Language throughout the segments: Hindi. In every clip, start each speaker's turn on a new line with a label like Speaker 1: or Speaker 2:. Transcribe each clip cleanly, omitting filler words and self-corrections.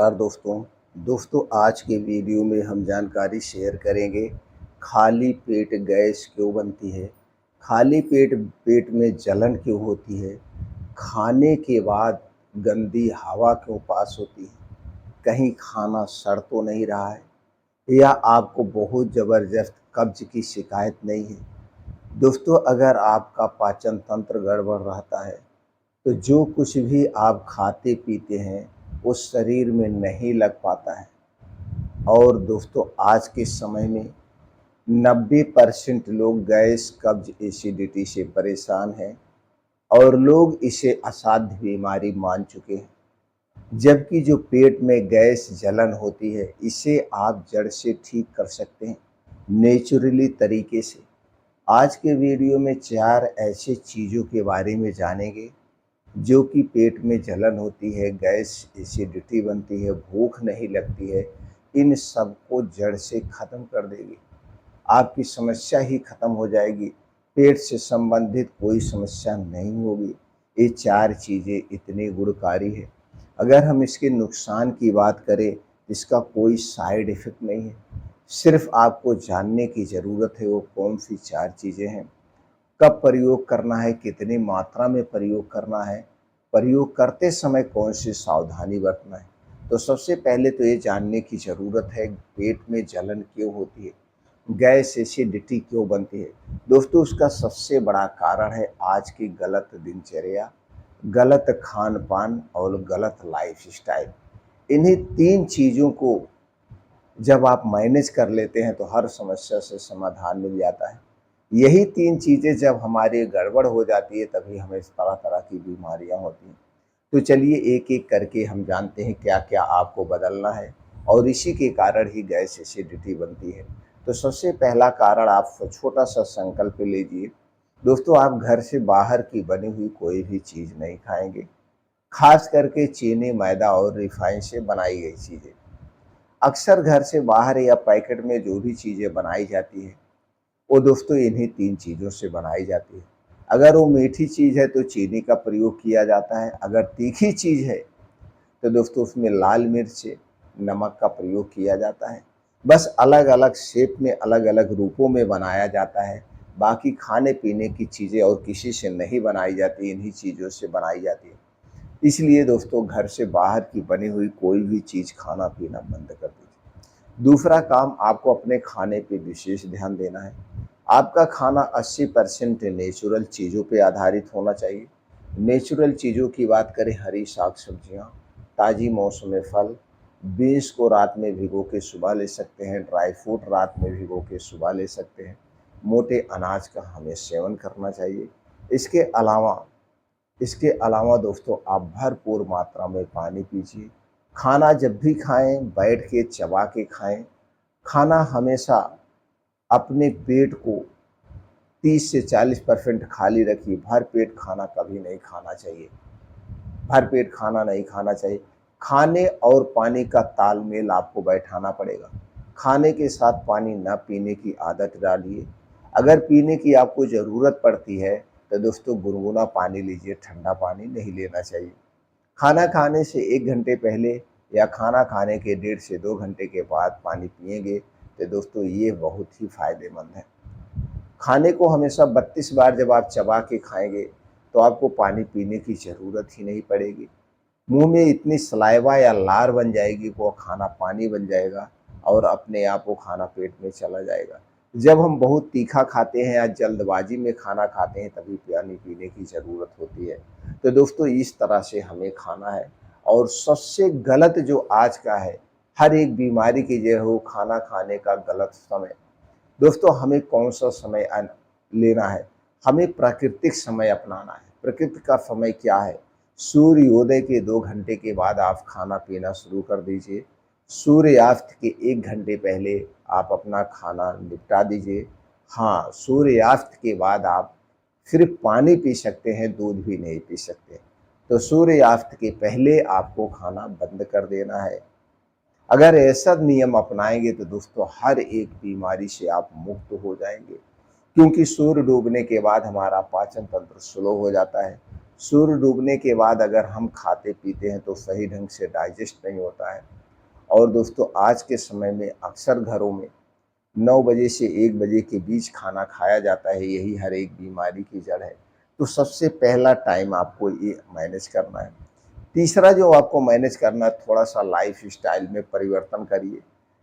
Speaker 1: नमस्कार दोस्तों आज के वीडियो में हम जानकारी शेयर करेंगे खाली पेट गैस क्यों बनती है। खाली पेट में जलन क्यों होती है। खाने के बाद गंदी हवा क्यों पास होती है। कहीं खाना सड़ तो नहीं रहा है या आपको बहुत ज़बरदस्त कब्ज की शिकायत नहीं है। दोस्तों, अगर आपका पाचन तंत्र गड़बड़ रहता है तो जो कुछ भी आप खाते पीते हैं वो शरीर में नहीं लग पाता है। और दोस्तों, आज के समय में 90% लोग गैस, कब्ज, एसिडिटी से परेशान हैं और लोग इसे असाध्य बीमारी मान चुके हैं। जबकि जो पेट में गैस, जलन होती है, इसे आप जड़ से ठीक कर सकते हैं नेचुरली तरीके से। आज के वीडियो में 4 ऐसे चीज़ों के बारे में जानेंगे जो कि पेट में जलन होती है, गैस, एसिडिटी बनती है, भूख नहीं लगती है, इन सबको जड़ से ख़त्म कर देगी। आपकी समस्या ही ख़त्म हो जाएगी, पेट से संबंधित कोई समस्या नहीं होगी। ये 4 चीज़ें इतनी गुणकारी है। अगर हम इसके नुकसान की बात करें, इसका कोई साइड इफ़ेक्ट नहीं है। सिर्फ़ आपको जानने की ज़रूरत है वो कौन-सी 4 चीज़ें हैं, कब प्रयोग करना है, कितनी मात्रा में प्रयोग करना है, प्रयोग करते समय कौन सी सावधानी बरतना है। तो सबसे पहले तो ये जानने की ज़रूरत है पेट में जलन क्यों होती है, गैस, एसिडिटी क्यों बनती है। दोस्तों, उसका सबसे बड़ा कारण है आज की गलत दिनचर्या, गलत खान-पान और गलत लाइफ़स्टाइल। इन्हीं 3 चीज़ों को जब आप मैनेज कर लेते हैं तो हर समस्या से समाधान मिल जाता है। यही 3 चीज़ें जब हमारी गड़बड़ हो जाती है तभी हमें तरह-तरह की बीमारियाँ होती हैं। तो चलिए एक-एक करके हम जानते हैं क्या-क्या आपको बदलना है और इसी के कारण ही गैस, एसिडिटी बनती है। तो सबसे पहला कारण आप छोटा-सा संकल्प लीजिए। दोस्तों, आप घर से बाहर की बनी हुई कोई भी चीज़ नहीं खाएँगे, ख़ास करके चीनी, मैदा और रिफ़ाइन से बनाई गई चीज़ें। अक्सर घर से बाहर या पैकेट में जो भी चीज़ें बनाई जाती हैं, वो दोस्तों इन्हीं 3 चीज़ों से बनाई जाती है। अगर वो मीठी चीज़ है तो चीनी का प्रयोग किया जाता है, अगर तीखी चीज़ है तो दोस्तों उसमें लाल मिर्च, नमक का प्रयोग किया जाता है। बस अलग-अलग शेप में, अलग-अलग रूपों में बनाया जाता है। बाकी खाने-पीने की चीज़ें और किसी से नहीं बनाई जाती, इन्हीं चीज़ों से बनाई जाती है। इसलिए दोस्तों, घर से बाहर की बनी हुई कोई भी चीज़ खाना-पीना बंद कर दीजिए। दूसरा काम, आपको अपने खाने पे विशेष ध्यान देना है। आपका खाना 80% नेचुरल चीज़ों पे आधारित होना चाहिए। नेचुरल चीज़ों की बात करें, हरी साग-सब्जियाँ, ताज़ी मौसमी फल, बीन्स को रात में भिगो के सुबह ले सकते हैं, ड्राई फ्रूट रात में भिगो के सुबह ले सकते हैं। मोटे अनाज का हमें सेवन करना चाहिए। इसके अलावा इसके अलावा दोस्तों, आप भरपूर मात्रा में पानी पीजिए। खाना जब भी खाएँ, बैठ के चबा के खाएँ। खाना हमेशा अपने पेट को 30 से 40% खाली रखिए। भरपेट खाना कभी नहीं खाना चाहिए। भरपेट खाना नहीं खाना चाहिए। खाने और पानी का तालमेल आपको बैठाना पड़ेगा। खाने के साथ पानी ना पीने की आदत डालिए। अगर पीने की आपको ज़रूरत पड़ती है तो दोस्तों गुनगुना पानी लीजिए, ठंडा पानी नहीं लेना चाहिए। खाना खाने से 1 घंटे पहले या खाना खाने के 1.5 से 2 घंटे के बाद पानी पिएँगे तो दोस्तों ये बहुत ही फ़ायदेमंद है। खाने को हमेशा 32 बार जब आप चबा के खाएँगे तो आपको पानी पीने की ज़रूरत ही नहीं पड़ेगी। मुँह में इतनी सलाइवा या लार बन जाएगी, वो खाना पानी बन जाएगा और अपने आप वो खाना पेट में चला जाएगा। जब हम बहुत तीखा खाते हैं या जल्दबाजी में खाना खाते हैं तभी पानी पीने की ज़रूरत होती है। तो दोस्तों, इस तरह से हमें खाना है। और सबसे गलत जो आज का है, हर एक बीमारी की जड़ हो खाना खाने का गलत समय। दोस्तों, हमें कौन-सा समय लेना है? हमें प्राकृतिक समय अपनाना है। प्रकृति का समय क्या है? सूर्योदय के 2 घंटे के बाद आप खाना-पीना शुरू कर दीजिए। सूर्यास्त के 1 घंटे पहले आप अपना खाना निपटा दीजिए। हाँ, सूर्यास्त के बाद आप सिर्फ़ पानी पी सकते हैं, दूध भी नहीं पी सकते। तो सूर्यास्त के पहले आपको खाना बंद कर देना है। अगर ऐसा नियम अपनाएँगे तो दोस्तों हर एक बीमारी से आप मुक्त हो जाएँगे। क्योंकि सूर्य डूबने के बाद हमारा पाचन तंत्र स्लो हो जाता है। सूर्य डूबने के बाद अगर हम खाते पीते हैं तो सही ढंग से डाइजेस्ट नहीं होता है। और दोस्तों आज के समय में अक्सर घरों में 9 बजे से 1 बजे के बीच खाना खाया जाता है, यही हर एक बीमारी की जड़ है। तो सबसे पहला टाइम आपको ये मैनेज करना है। तीसरा जो आपको मैनेज करना है, थोड़ा-सा लाइफ़स्टाइल में परिवर्तन करिए।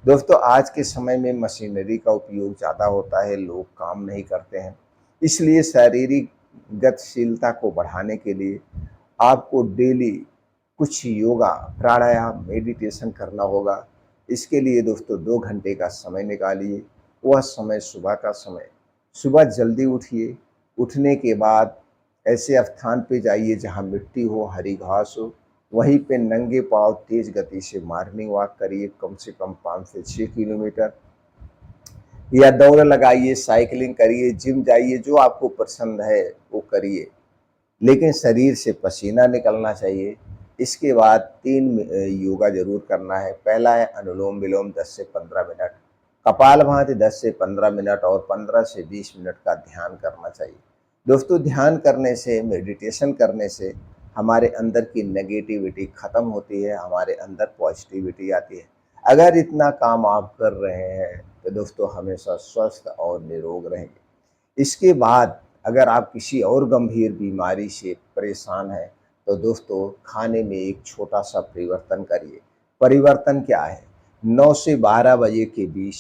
Speaker 1: दोस्तों आज के समय में मशीनरी का उपयोग ज़्यादा होता है, लोग काम नहीं करते हैं। इसलिए शारीरिक गतिशीलता को बढ़ाने के लिए आपको डेली कुछ योगा, प्राणायाम, मेडिटेशन करना होगा। इसके लिए दोस्तों 2 घंटे का समय निकालिए। वह समय सुबह का समय। सुबह जल्दी उठिए, उठने के बाद ऐसे स्थान पे जाइए जहाँ मिट्टी हो, हरी घास हो, वहीं पे नंगे पाँव तेज़ गति से मॉर्निंग वॉक करिए, कम से कम 5 से 6 किलोमीटर, या दौड़ लगाइए, साइकिलिंग करिए, जिम जाइए, जो आपको पसंद है वो करिए। लेकिन शरीर से पसीना निकलना चाहिए। इसके बाद 3 योगा ज़रूर करना है। पहला है अनुलोम-विलोम 10 से 15 मिनट, कपालभाति 10 से 15 मिनट और 15 से 20 मिनट का ध्यान करना चाहिए। दोस्तों ध्यान करने से, मेडिटेशन करने से हमारे अंदर की नेगेटिविटी ख़त्म होती है, हमारे अंदर पॉजिटिविटी आती है। अगर इतना काम आप कर रहे हैं तो दोस्तों हमेशा स्वस्थ और निरोग रहेंगे। इसके बाद अगर आप किसी और गंभीर बीमारी से परेशान हैं तो दोस्तों खाने में एक छोटा-सा परिवर्तन करिए। परिवर्तन क्या है? 9 से 12 बजे के बीच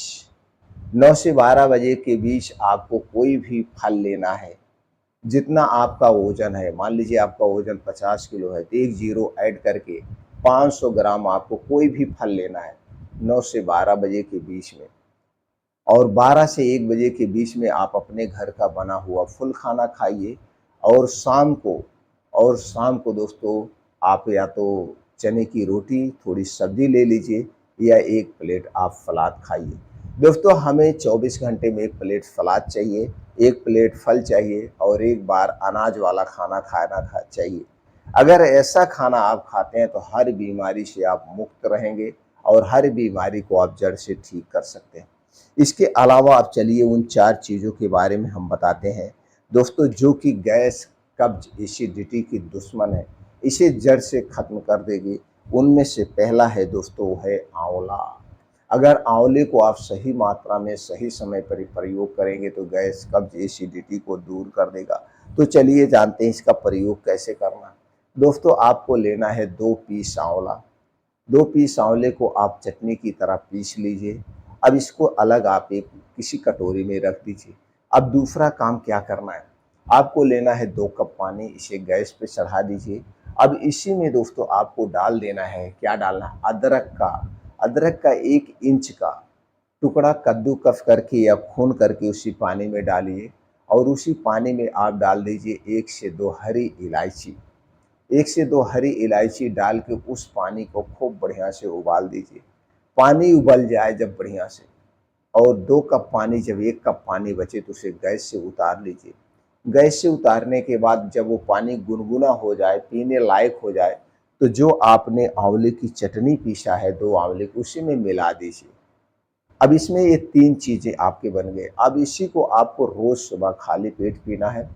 Speaker 1: 9 से 12 बजे के बीच आपको कोई भी फल लेना है। जितना आपका वज़न है, मान लीजिए आपका वज़न 50 किलो है, तो एक ज़ीरो ऐड करके 500 ग्राम आपको कोई भी फल लेना है 9 से 12 बजे के बीच में। और 12 से 1 बजे के बीच में आप अपने घर का बना हुआ फुल खाना खाइए। और शाम को दोस्तों आप या तो चने की रोटी, थोड़ी सब्ज़ी ले लीजिए या 1 प्लेट आप सलाद खाइए। दोस्तों हमें 24 घंटे में 1 प्लेट सलाद चाहिए, 1 प्लेट फल चाहिए और 1 बार अनाज वाला खाना खाना चाहिए। अगर ऐसा खाना आप खाते हैं तो हर बीमारी से आप मुक्त रहेंगे और हर बीमारी को आप जड़ से ठीक कर सकते हैं। इसके अलावा अब चलिए उन 4 चीज़ों के बारे में हम बताते हैं दोस्तों, जो कि गैस, कब्ज़, एसिडिटी की दुश्मन है, इसे जड़ से ख़त्म कर देगी। उनमें से पहला है दोस्तों, वो है आँवला। अगर आँवले को आप सही मात्रा में सही समय पर प्रयोग करेंगे तो गैस, कब्ज़, एसिडिटी को दूर कर देगा। तो चलिए जानते हैं इसका प्रयोग कैसे करना है। दोस्तों आपको लेना है 2 पीस आँवला। 2 पीस आँवले को आप चटनी की तरह पीस लीजिए। अब इसको अलग आप एक किसी कटोरी में रख दीजिए। अब दूसरा काम क्या करना है, आपको लेना है 2 कप पानी, इसे गैस पे चढ़ा दीजिए। अब इसी में दोस्तों आपको डाल देना है, क्या डालना है, अदरक का 1 इंच का टुकड़ा कद्दूकस करके या खून करके उसी पानी में डालिए। और उसी पानी में आप डाल दीजिए 1 से 2 हरी इलायची। 1 से 2 हरी इलायची डाल के उस पानी को खूब बढ़िया से उबाल दीजिए। पानी उबल जाए जब बढ़िया से, और 2 कप पानी, जब 1 कप पानी बचे तो उसे गैस से उतार लीजिए। गैस से उतारने के बाद जब वो पानी गुनगुना हो जाए, पीने लायक हो जाए, तो जो आपने आंवले की चटनी पीसा है 2 आंवले को, उसी में मिला दीजिए। अब इसमें ये 3 चीज़ें आपके बन गए। अब इसी को आपको रोज़ सुबह खाली पेट पीना है।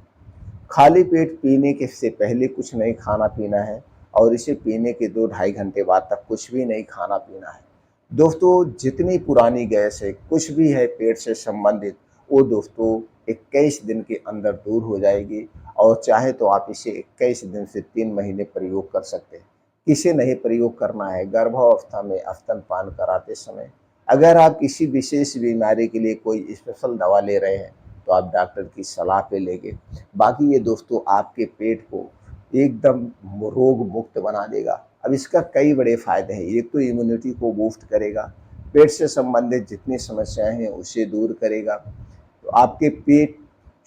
Speaker 1: खाली पेट पीने के से पहले कुछ नहीं खाना पीना है और इसे पीने के 2 ढाई घंटे बाद तक कुछ भी नहीं खाना पीना है। दोस्तों जितनी पुरानी गैस है, कुछ भी है पेट से संबंधित, वो दोस्तों 21 दिन के अंदर दूर हो जाएगी। और चाहे तो आप इसे 21 दिन से 3 महीने प्रयोग कर सकते हैं। किसे नहीं प्रयोग करना है, गर्भावस्था में स्तनपान कराते समय। अगर आप किसी विशेष बीमारी के लिए कोई स्पेशल दवा ले रहे हैं तो आप डॉक्टर की सलाह पे लेंगे। बाकी ये दोस्तों आपके पेट को एकदम रोग मुक्त बना देगा। अब इसका कई बड़े फ़ायदे हैं। एक तो इम्यूनिटी को बूस्ट करेगा, पेट से संबंधित जितनी समस्याएं हैं उसे दूर करेगा। तो आपके पेट,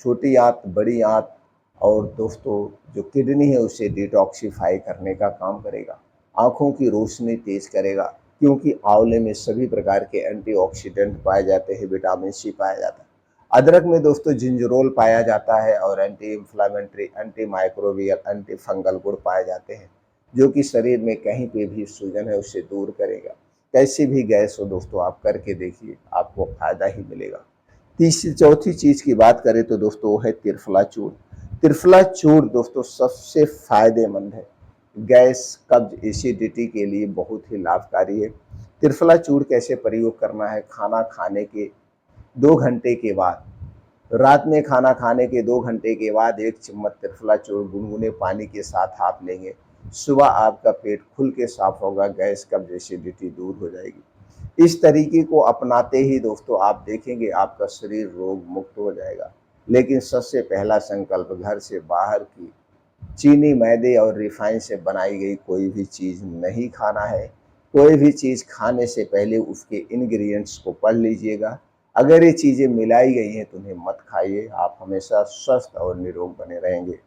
Speaker 1: छोटी आंत, बड़ी आंत और दोस्तों जो किडनी है उसे डिटॉक्सिफाई करने का काम करेगा। आँखों की रोशनी तेज़ करेगा, क्योंकि आंवले में सभी प्रकार के एंटीऑक्सीडेंट पाए जाते हैं, विटामिन सी पाया जाता है। अदरक में दोस्तों जिंजरोल पाया जाता है और anti inflammatory, anti microbial, anti fungal गुण पाए जाते हैं, जो कि शरीर में कहीं पे भी सूजन है उसे दूर करेगा। कैसी भी गैस हो दोस्तों आप करके देखिए, आपको फ़ायदा ही मिलेगा। तीसरी चौथी चीज़ की बात करें तो दोस्तों वो है त्रिफला चूर्ण। त्रिफला चूर्ण दोस्तों सबसे फायदेमंद है। गैस, कब्ज, एसिडिटी के लिए बहुत ही लाभकारी है। त्रिफला चूर्ण कैसे प्रयोग करना है? खाना खाने के 2 घंटे के बाद, रात में खाना खाने के 2 घंटे के बाद 1 चम्मच त्रिफला चूर्ण गुनगुने पानी के साथ आप लेंगे। सुबह आपका पेट खुल के साफ होगा, गैस, कब्ज, एसिडिटी दूर हो जाएगी। इस तरीके को अपनाते ही दोस्तों आप देखेंगे आपका शरीर रोग मुक्त हो जाएगा। लेकिन सबसे पहला संकल्प, घर से बाहर की चीनी, मैदे और रिफाइन से बनाई गई कोई भी चीज़ नहीं खाना है। कोई भी चीज़ खाने से पहले उसके इंग्रीडिएंट्स को पढ़ लीजिएगा। अगर ये चीज़ें मिलाई गई हैं तो उन्हें मत खाइए। आप हमेशा स्वस्थ और निरोग बने रहेंगे।